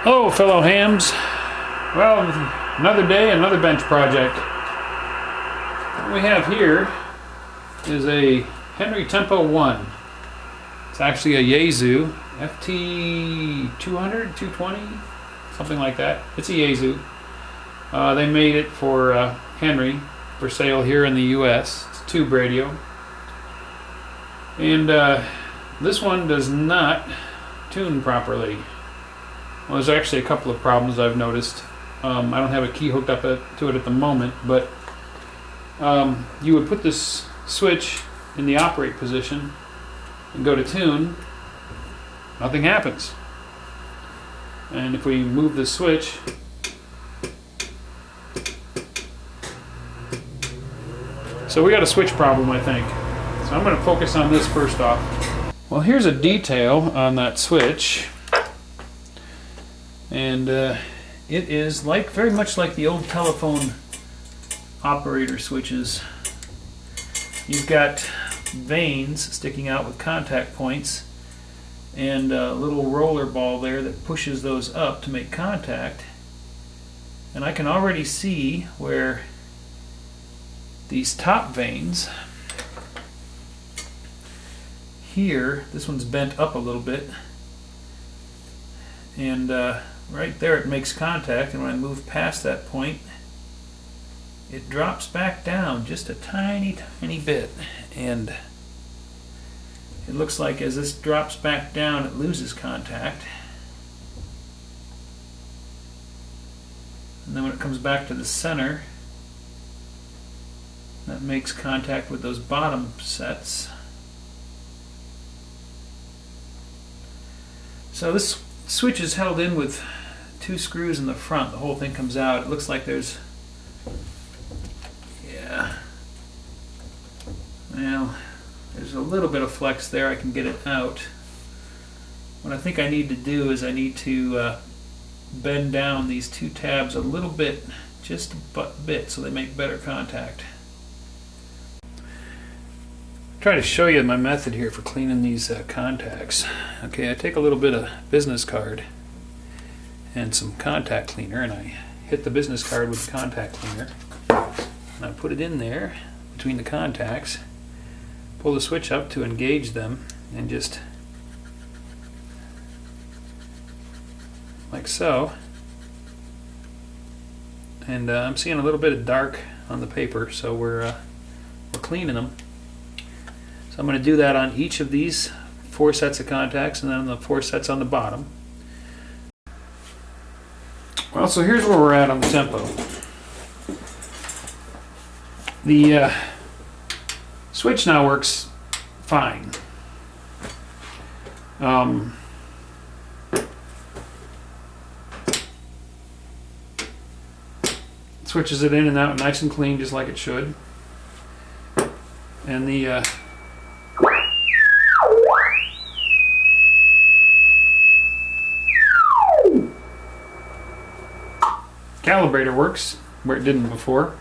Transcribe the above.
Hello, fellow hams. Well, another day, another bench project. What we have here is a Henry Temp One. It's actually a Yaesu FT 200, 220, something like that. It's a Yaesu. They made it for Henry for sale here in the US. It's a tube radio. And this one does not tune properly. Well, there's actually a couple of problems I've noticed. I don't have a key hooked up to it at the moment, but you would put this switch in the operate position and go to tune, nothing happens. And if we move the switch, so we got a switch problem, I think. So I'm going to focus on this first off. Well, here's a detail on that switch. And it is very much like the old telephone operator switches. You've got vanes sticking out with contact points and a little roller ball there that pushes those up to make contact. And I can already see where these top vanes here, this one's bent up a little bit, and right there it makes contact, and when I move past that point it drops back down just a tiny bit, and it looks like as this drops back down it loses contact, and then when it comes back to the center that makes contact with those bottom sets. So this switch is held in with two screws in the front. The whole thing comes out. It looks like there's, well, there's a little bit of flex there. I can get it out. What I think I need to do is I need to bend down these two tabs a little bit, just a bit, so they make better contact. Try to show you my method here for cleaning these contacts. Okay, I take a little bit of business card and some contact cleaner, and I hit the business card with the contact cleaner, and I put it in there between the contacts, pull the switch up to engage them, and just like so. And I'm seeing a little bit of dark on the paper, so we're cleaning them. So I'm going to do that on each of these 4 sets of contacts, and then on the 4 sets on the bottom. Well, so here's where we're at on the tempo. The switch now works fine. Switches it in and out nice and clean, just like it should. And the calibrator works where it didn't before.